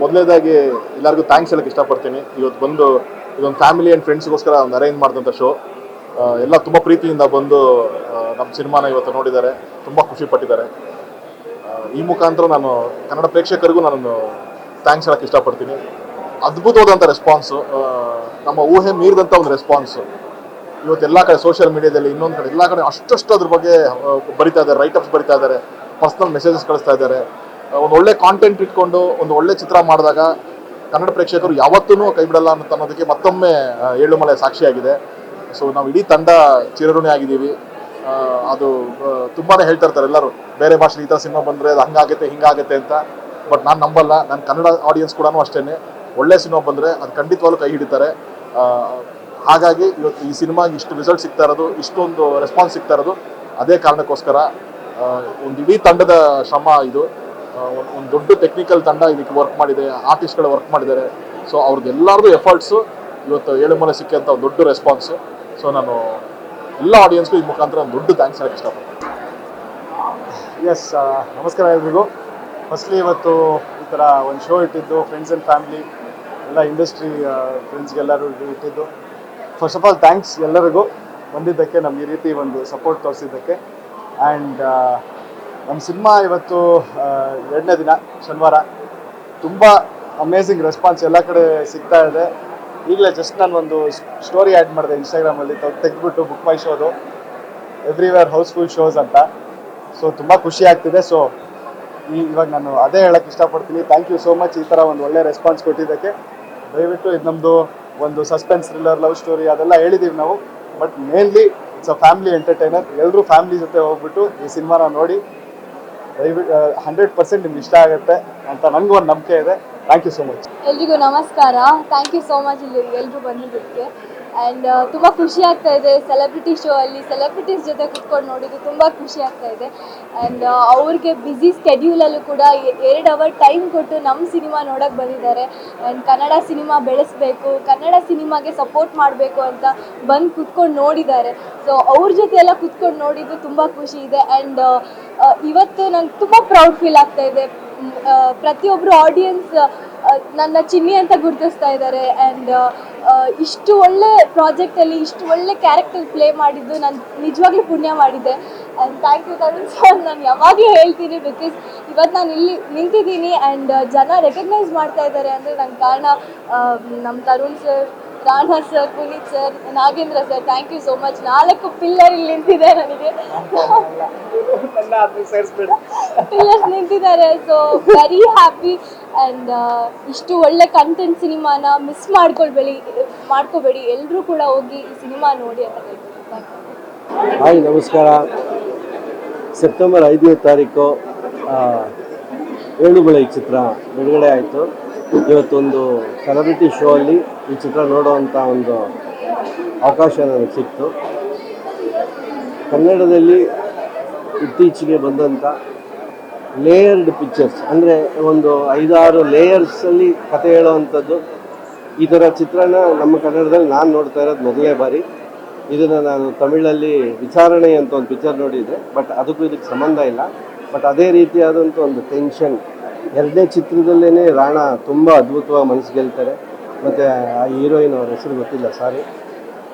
ಮೊದಲನೇದಾಗಿ ಎಲ್ಲರಿಗೂ ಥ್ಯಾಂಕ್ಸ್ ಹೇಳಕ್ಕೆ ಇಷ್ಟಪಡ್ತೀನಿ. ಇವತ್ತು ಬಂದು ಇದೊಂದು ಫ್ಯಾಮಿಲಿ ಆ್ಯಂಡ್ ಫ್ರೆಂಡ್ಸ್ಗೋಸ್ಕರ ಒಂದು ಅರೇಂಜ್ ಮಾಡಿದಂಥ ಶೋ. ಎಲ್ಲ ತುಂಬ ಪ್ರೀತಿಯಿಂದ ಬಂದು ನಮ್ಮ ಸಿನಿಮಾನ ಇವತ್ತು ನೋಡಿದ್ದಾರೆ, ತುಂಬ ಖುಷಿ ಪಟ್ಟಿದ್ದಾರೆ. ಈ ಮುಖಾಂತರ ನಾನು ಕನ್ನಡ ಪ್ರೇಕ್ಷಕರಿಗೂ ನಾನು ಥ್ಯಾಂಕ್ಸ್ ಹೇಳಕ್ಕೆ ಇಷ್ಟಪಡ್ತೀನಿ. ಅದ್ಭುತವಾದಂಥ ರೆಸ್ಪಾನ್ಸು, ನಮ್ಮ ಊಹೆ ಮೀರಿದಂಥ ಒಂದು ರೆಸ್ಪಾನ್ಸು. ಇವತ್ತೆಲ್ಲ ಕಡೆ ಸೋಷಿಯಲ್ ಮೀಡಿಯಾದಲ್ಲಿ, ಇನ್ನೊಂದು ಕಡೆ ಎಲ್ಲ ಕಡೆ ಅಷ್ಟು ಅದ್ರ ಬಗ್ಗೆ ಬರಿತಾ ಇದ್ದಾರೆ, ರೈಟಪ್ಸ್ ಬರಿತಾ ಇದ್ದಾರೆ, ಪರ್ಸ್ನಲ್ ಮೆಸೇಜಸ್ ಕಳಿಸ್ತಾ ಇದ್ದಾರೆ. ಒಂದು ಒಳ್ಳೆ ಕಾಂಟೆಂಟ್ ಇಟ್ಕೊಂಡು ಒಂದು ಒಳ್ಳೆ ಚಿತ್ರ ಮಾಡಿದಾಗ ಕನ್ನಡ ಪ್ರೇಕ್ಷಕರು ಯಾವತ್ತೂ ಕೈ ಬಿಡಲ್ಲ ಅನ್ನೋದಕ್ಕೆ ಮತ್ತೊಮ್ಮೆ ಏಳುಮಲೆ ಸಾಕ್ಷಿಯಾಗಿದೆ. ಸೊ ನಾವು ಇಡೀ ತಂಡ ಚಿರಋಣಿ ಆಗಿದ್ದೀವಿ. ಅದು ತುಂಬಾ ಹೇಳ್ತಾ ಇರ್ತಾರೆ ಎಲ್ಲರೂ, ಬೇರೆ ಭಾಷೆ ಈ ಥರ ಸಿನಿಮಾ ಬಂದರೆ ಅದು ಹಂಗಾಗುತ್ತೆ ಹಿಂಗಾಗುತ್ತೆ ಅಂತ. ಬಟ್ ನಾನು ನಂಬಲ್ಲ. ನನ್ನ ಕನ್ನಡ ಆಡಿಯನ್ಸ್ ಕೂಡ ಅಷ್ಟೇ, ಒಳ್ಳೆ ಸಿನಿಮಾ ಬಂದರೆ ಅದು ಖಂಡಿತವಾಗ್ಲೂ ಕೈ ಹಿಡಿತಾರೆ. ಹಾಗಾಗಿ ಇವತ್ತು ಈ ಸಿನಿಮಾಗೆ ಇಷ್ಟು ರಿಸಲ್ಟ್ ಸಿಗ್ತಾ ಇರೋದು, ಇಷ್ಟೊಂದು ರೆಸ್ಪಾನ್ಸ್ ಸಿಗ್ತಾ ಇರೋದು ಅದೇ ಕಾರಣಕ್ಕೋಸ್ಕರ. ಒಂದು ಇಡೀ ತಂಡದ ಶ್ರಮ ಇದು. ಒಂದು ದೊಡ್ಡ ಟೆಕ್ನಿಕಲ್ ತಂಡ ಇದಕ್ಕೆ ವರ್ಕ್ ಮಾಡಿದೆ, ಆರ್ಟಿಸ್ಟ್ಗಳು ವರ್ಕ್ ಮಾಡಿದ್ದಾರೆ. ಸೊ ಅವ್ರದ್ದೆಲ್ಲರದು ಎಫರ್ಟ್ಸು ಇವತ್ತು ಏಳುಮಲೆ ಸಿಕ್ಕಂಥ ಒಂದು ದೊಡ್ಡ ರೆಸ್ಪಾನ್ಸು. ಸೊ ನಾನು ಎಲ್ಲ ಆಡಿಯನ್ಸ್ಗೂ ಈ ಮುಖಾಂತರ ಒಂದು ದೊಡ್ಡ ಥ್ಯಾಂಕ್ಸ್ ಹೇಳಕ್ಕೆ ಇಷ್ಟಪಡ್ತೀನಿ. ಎಸ್, ನಮಸ್ಕಾರ ಎಲ್ರಿಗೂ. ಫಸ್ಟ್ಲಿ ಇವತ್ತು ಈ ಥರ ಒಂದು ಶೋ ಇಟ್ಟಿದ್ದು, ಫ್ರೆಂಡ್ಸ್ ಆ್ಯಂಡ್ ಫ್ಯಾಮಿಲಿ ಎಲ್ಲ ಇಂಡಸ್ಟ್ರಿ ಫ್ರೆಂಡ್ಸ್ಗೆಲ್ಲರೂ ಇಟ್ಟಿದ್ದು. ಫಸ್ಟ್ ಆಫ್ ಆಲ್ ಥ್ಯಾಂಕ್ಸ್ ಎಲ್ಲರಿಗೂ ಬಂದಿದ್ದಕ್ಕೆ, ನಮ್ಗೆ ಈ ರೀತಿ ಒಂದು ಸಪೋರ್ಟ್ ತೋರಿಸಿದ್ದಕ್ಕೆ. ಆ್ಯಂಡ್ ನಮ್ಮ ಸಿನಿಮಾ ಇವತ್ತು 2ನೇ ದಿನ, ಶನಿವಾರ. ತುಂಬ ಅಮೇಝಿಂಗ್ ರೆಸ್ಪಾನ್ಸ್ ಎಲ್ಲ ಕಡೆ ಸಿಗ್ತಾ ಇದೆ. ಈಗಲೇ ಜಸ್ಟ್ ನಾನು ಒಂದು ಸ್ಟೋರಿ ಆ್ಯಡ್ ಮಾಡಿದೆ ಇನ್ಸ್ಟಾಗ್ರಾಮಲ್ಲಿ, ತೆಗೆದ್ಬಿಟ್ಟು ಬುಕ್ ಮೈ ಶೋದು ಎವ್ರಿವೇರ್ ಹೌಸ್ಫುಲ್ ಶೋಸ್ ಅಂತ. ಸೊ ತುಂಬ ಖುಷಿ ಆಗ್ತಿದೆ. ಸೊ ಇವಾಗ ನಾನು ಅದೇ ಹೇಳೋಕ್ಕೆ ಇಷ್ಟಪಡ್ತೀನಿ. ಥ್ಯಾಂಕ್ ಯು ಸೋ ಮಚ್ ಈ ಥರ ಒಂದು ಒಳ್ಳೆ ರೆಸ್ಪಾನ್ಸ್ ಕೊಟ್ಟಿದ್ದಕ್ಕೆ. ದಯವಿಟ್ಟು ಇದು ನಮ್ಮದು ಒಂದು ಸಸ್ಪೆನ್ಸ್ ಥ್ರಿಲ್ಲರ್, ಲವ್ ಸ್ಟೋರಿ ಅದೆಲ್ಲ ಹೇಳಿದ್ದೀವಿ ನಾವು. But mainly it's a family entertainer. ಎಲ್ಲರೂ ಫ್ಯಾಮಿಲಿ ಜೊತೆ ಹೋಗ್ಬಿಟ್ಟು ಈ ಸಿನಿಮಾನ ನೋಡಿ. ದಯವಿಟ್ಟು 100% ನಿಮ್ಗೆ ಇಷ್ಟ ಆಗುತ್ತೆ ಅಂತ ನನಗೂ ಒಂದು ನಂಬಿಕೆ ಇದೆ. Thank you so much. ಎಲ್ರಿಗೂ ನಮಸ್ಕಾರ. ಥ್ಯಾಂಕ್ ಯು ಸೋ ಮಚ್ ಇಲ್ಲಿ ಎಲ್ಲರೂ ಬಂದಿದ್ದಕ್ಕೆ. ಆ್ಯಂಡ್ ತುಂಬ ಖುಷಿ ಆಗ್ತಾ ಇದೆ. ಸೆಲೆಬ್ರಿಟಿ ಶೋ ಅಲ್ಲಿ ಸೆಲೆಬ್ರಿಟೀಸ್ ಜೊತೆ ಕುತ್ಕೊಂಡು ನೋಡಿದ್ದು ತುಂಬ ಖುಷಿ ಆಗ್ತಾ ಇದೆ. ಆ್ಯಂಡ್ ಅವ್ರಿಗೆ ಬ್ಯುಸಿ ಸ್ಕೆಡ್ಯೂಲಲ್ಲೂ ಕೂಡ 2 ಅವರ್ ಟೈಮ್ ಕೊಟ್ಟು ನಮ್ಮ ಸಿನಿಮಾ ನೋಡೋಕ್ಕೆ ಬಂದಿದ್ದಾರೆ. ಆ್ಯಂಡ್ ಕನ್ನಡ ಸಿನಿಮಾ ಬೆಳೆಸಬೇಕು, ಕನ್ನಡ ಸಿನಿಮಾಗೆ ಸಪೋರ್ಟ್ ಮಾಡಬೇಕು ಅಂತ ಬಂದು ಕುತ್ಕೊಂಡು ನೋಡಿದ್ದಾರೆ. ಸೊ ಅವ್ರ ಜೊತೆ ಎಲ್ಲ ಕುತ್ಕೊಂಡು ನೋಡಿದ್ದು ತುಂಬ ಖುಷಿ ಇದೆ. ಆ್ಯಂಡ್ ಇವತ್ತು ನಂಗೆ ತುಂಬ ಪ್ರೌಡ್ ಫೀಲ್ ಆಗ್ತಾ ಇದೆ. ಪ್ರತಿಯೊಬ್ಬರು ಆಡಿಯನ್ಸ್ ನನ್ನ ಚಿನ್ನಿ ಅಂತ ಗುರುತಿಸ್ತಾ ಇದ್ದಾರೆ. ಆ್ಯಂಡ್ ಇಷ್ಟು ಒಳ್ಳೆ ಪ್ರಾಜೆಕ್ಟಲ್ಲಿ ಇಷ್ಟು ಒಳ್ಳೆ ಕ್ಯಾರೆಕ್ಟರ್ ಪ್ಲೇ ಮಾಡಿದ್ದು ನಾನು ನಿಜವಾಗ್ಲೂ ಪುಣ್ಯ ಮಾಡಿದ್ದೆ. And thank you Tarun sir. ನಾನು ಯಾವಾಗಲೂ ಹೇಳ್ತೀನಿ, ಬಿಕಾಸ್ ಇವತ್ತು ನಾನು ಇಲ್ಲಿ ನಿಂತಿದ್ದೀನಿ ಆ್ಯಂಡ್ ಜನ ರೆಕಗ್ನೈಸ್ ಮಾಡ್ತಾ ಇದ್ದಾರೆ ಅಂದರೆ ನನ್ನ ಕಾರಣ ನಮ್ಮ Tarun sir, Rana sir, Puneeth sir, Nagendra sir. Thank you so much. 4 pillar ಇಲ್ಲಿ ನಿಂತಿದೆ, ನನಗೆ ಪಿಲ್ಲರ್ಸ್ ನಿಂತಿದ್ದಾರೆ. So very happy. ಆ್ಯಂಡ್ ಇಷ್ಟು ಒಳ್ಳೆ ಕಂಟೆಂಟ್ ಸಿನಿಮಾನ ಮಿಸ್ ಮಾಡ್ಕೋಬೇಡಿ. ಎಲ್ಲರೂ ಕೂಡ ಹೋಗಿ ಈ ಸಿನಿಮಾ ನೋಡಿ ಅಂತ ಹೇಳ್ತೀನಿ. ಹಾಯ್, ನಮಸ್ಕಾರ. ಸೆಪ್ಟೆಂಬರ್ 5ನೇ ತಾರೀಕು ಏಳುಮಲೆ ಈ ಚಿತ್ರ ಬಿಡುಗಡೆ ಆಯಿತು. ಇವತ್ತೊಂದು ಸೆಲೆಬ್ರಿಟಿ ಶೋ ಅಲ್ಲಿ ಈ ಚಿತ್ರ ನೋಡುವಂಥ ಒಂದು ಅವಕಾಶ ನನಗೆ ಸಿಕ್ತು. ಕನ್ನಡದಲ್ಲಿ ಇತ್ತೀಚೆಗೆ ಬಂದಂಥ ಲೇಯರ್ಡ್ ಪಿಕ್ಚರ್ಸ್, ಅಂದರೆ ಒಂದು 5-6 ಲೇಯರ್ಸಲ್ಲಿ ಕತೆ ಹೇಳುವಂಥದ್ದು, ಈ ಥರ ಚಿತ್ರನ ನಮ್ಮ ಕನ್ನಡದಲ್ಲಿ ನಾನು ನೋಡ್ತಾ ಇರೋದು ಮೊದಲನೇ ಬಾರಿ. ಇದನ್ನು ನಾನು ತಮಿಳಲ್ಲಿ ವಿಚಾರಣೆ ಅಂತ ಒಂದು ಪಿಕ್ಚರ್ ನೋಡಿದ್ದೆ, ಬಟ್ ಅದಕ್ಕೂ ಇದಕ್ಕೆ ಸಂಬಂಧ ಇಲ್ಲ. ಬಟ್ ಅದೇ ರೀತಿಯಾದಂಥ ಒಂದು ಟೆನ್ಷನ್. 2ನೇ ಚಿತ್ರದಲ್ಲೇ ರಾಣಾ ತುಂಬ ಅದ್ಭುತವಾಗಿ ಮನಸ್ಸು ಗೆಲ್ತಾರೆ. ಮತ್ತು ಆ ಹೀರೋಯಿನ್ ಅವ್ರ ಹೆಸರು ಗೊತ್ತಿಲ್ಲ, ಸಾರಿ,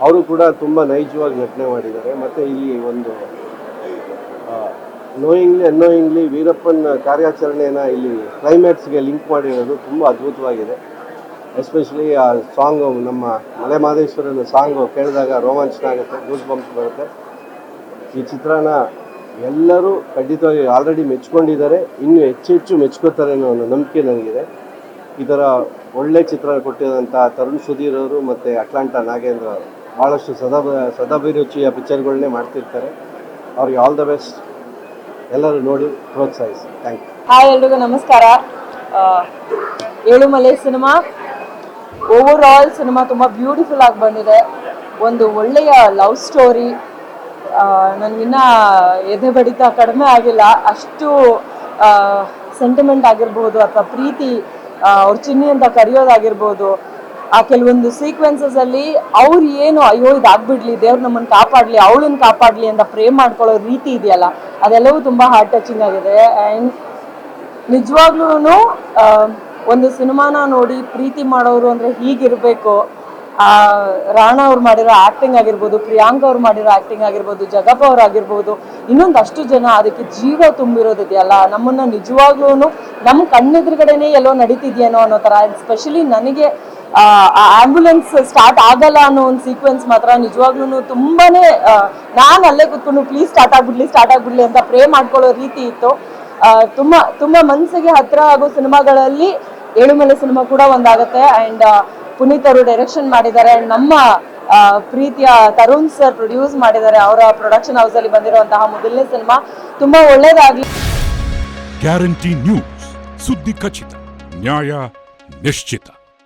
ಅವರು ಕೂಡ ತುಂಬ ನೈಜವಾಗಿ ನಟನೆ ಮಾಡಿದ್ದಾರೆ. ಮತ್ತು ಇಲ್ಲಿ ಒಂದು ನೋಯಿಂಗ್ಲಿ ಅನ್ನೋಯಿಂಗ್ಲಿ ವೀರಪ್ಪನ ಕಾರ್ಯಾಚರಣೆಯನ್ನು ಇಲ್ಲಿ ಕ್ಲೈಮ್ಯಾಕ್ಸ್ಗೆ ಲಿಂಕ್ ಮಾಡಿರೋದು ತುಂಬ ಅದ್ಭುತವಾಗಿದೆ. ಎಸ್ಪೆಷಲಿ ಆ ಸಾಂಗು, ನಮ್ಮ ಮಲೆ ಮಹದೇಶ್ವರನ ಸಾಂಗು ಕೇಳಿದಾಗ ರೋಮಾಂಚನ ಆಗುತ್ತೆ, ಗೂಸ್ ಬಂಪ್ಸ್ ಬರುತ್ತೆ. ಈ ಚಿತ್ರನ ಎಲ್ಲರೂ ಖಂಡಿತವಾಗಿ ಆಲ್ರೆಡಿ ಮೆಚ್ಕೊಂಡಿದ್ದಾರೆ, ಇನ್ನೂ ಹೆಚ್ಚು ಮೆಚ್ಕೋತಾರೆ ಅನ್ನೋ ಒಂದು ನಂಬಿಕೆ ನನಗಿದೆ. ಈ ಥರ ಒಳ್ಳೆ ಚಿತ್ರ ಕೊಟ್ಟಿರೋಂಥ ತರುಣ್ ಸುಧೀರ್ ಅವರು ಮತ್ತು ಅಟ್ಲಾಂಟಾ ನಾಗೇಂದ್ರ ಅವರು ಭಾಳಷ್ಟು ಸದಾಭಿರುಚಿಯ ಪಿಕ್ಚರ್ಗಳನ್ನೇ ಮಾಡ್ತಿರ್ತಾರೆ. ಅವ್ರಿಗೆ ಆಲ್ ದ ಬೆಸ್ಟ್. ಎಲ್ಲರೂ ನೋಡಿ ಪ್ರೋತ್ಸಾಹಿಸಿ. Thank you. ಹಾಯ್, ಎಲ್ರಿಗೂ ನಮಸ್ಕಾರ. Yelumale cinema over all cinema ತುಂಬ ಬ್ಯೂಟಿಫುಲ್ ಆಗಿ ಬಂದಿದೆ. ಒಂದು ಒಳ್ಳೆಯ ಲವ್ ಸ್ಟೋರಿ. ನನಗಿನ್ನ ಎದೆ ಬಡಿತ ಕಡಿಮೆ ಆಗಿಲ್ಲ. ಅಷ್ಟು ಸೆಂಟಿಮೆಂಟ್ ಆಗಿರ್ಬೋದು, ಅಥವಾ ಪ್ರೀತಿ, ಅವ್ರ ಚಿನ್ನಿ ಅಂತ ಕರೆಯೋದಾಗಿರ್ಬೋದು, ಆ ಕೆಲವೊಂದು ಸೀಕ್ವೆನ್ಸಸಲ್ಲಿ ಅವ್ರು ಏನು ಅಯ್ಯೋ ಇದಾಗ್ಬಿಡ್ಲಿ, ದೇವ್ರು ನಮ್ಮನ್ನು ಕಾಪಾಡಲಿ, ಅವಳನ್ನು ಕಾಪಾಡಲಿ ಅಂತ ಪ್ರೇ ಮಾಡ್ಕೊಳ್ಳೋ ರೀತಿ ಇದೆಯಲ್ಲ, ಅದೆಲ್ಲವೂ ತುಂಬ ಹಾರ್ಟ್ ಟಚಿಂಗ್ ಆಗಿದೆ. ಆ್ಯಂಡ್ ನಿಜವಾಗ್ಲೂ ಒಂದು ಸಿನಿಮಾನ ನೋಡಿ ಪ್ರೀತಿ ಮಾಡೋರು ಅಂದರೆ ಹೀಗಿರಬೇಕು. ರಾಣಾ ಅವ್ರು ಮಾಡಿರೋ ಆ್ಯಕ್ಟಿಂಗ್ ಆಗಿರ್ಬೋದು, ಪ್ರಿಯಾಂಕ ಅವ್ರು ಮಾಡಿರೋ ಆ್ಯಕ್ಟಿಂಗ್ ಆಗಿರ್ಬೋದು, ಜಗಪ್ಪ ಅವ್ರು ಆಗಿರ್ಬೋದು, ಇನ್ನೊಂದಷ್ಟು ಜನ ಅದಕ್ಕೆ ಜೀವ ತುಂಬಿರೋದಿದೆಯಲ್ಲ, ನಮ್ಮನ್ನು ನಿಜವಾಗ್ಲೂ ನಮ್ಮ ಕಣ್ಣೆದುರುಗಡೆನೇ ಎಲ್ಲೋ ನಡೀತಿದ್ಯೇನೋ ಅನ್ನೋ ಥರ. ಸ್ಪೆಷಲಿ ನನಗೆ ಆ ಆಂಬ್ಯುಲೆನ್ಸ್ ಸ್ಟಾರ್ಟ್ ಆಗಲ್ಲ ಅನ್ನೋ ಒಂದು ಸೀಕ್ವೆನ್ಸ್ ಮಾತ್ರ ನಿಜವಾಗ್ಲೂ ತುಂಬಾನೇ ನಾನು ಅಲ್ಲೇ ಕೂತ್ಕೊಂಡು ಪ್ಲೀಸ್ ಸ್ಟಾರ್ಟ್ ಆಗ್ಬಿಡ್ಲಿ ಅಂತ ಪ್ರೇ ಮಾಡ್ಕೊಳ್ಳೋ ರೀತಿ ಇತ್ತು. ತುಂಬಾ ಮನಸ್ಸಿಗೆ ಹತ್ರ ಆಗೋ ಸಿನಿಮಾಗಳಲ್ಲಿ ಏಳುಮಲೆ ಸಿನಿಮಾ ಕೂಡ ಒಂದಾಗುತ್ತೆ. ಅಂಡ್ ಪುನೀತ್ ಅವರು ಡೈರೆಕ್ಷನ್ ಮಾಡಿದ್ದಾರೆ, ನಮ್ಮ ಪ್ರೀತಿಯ ತರುಣ್ ಸರ್ ಪ್ರೊಡ್ಯೂಸ್ ಮಾಡಿದ್ದಾರೆ. ಅವರ ಪ್ರೊಡಕ್ಷನ್ ಹೌಸ್ ಅಲ್ಲಿ ಬಂದಿರುವಂತಹ ಮೊದಲನೇ ಸಿನಿಮಾ. ತುಂಬಾ ಒಳ್ಳೇದಾಗ್ಲಿ. ಗ್ಯಾರಂಟಿ ನ್ಯೂಸ್, ಸುದ್ದಿ ಖಚಿತ, ನ್ಯಾಯ ನಿಶ್ಚಿತ.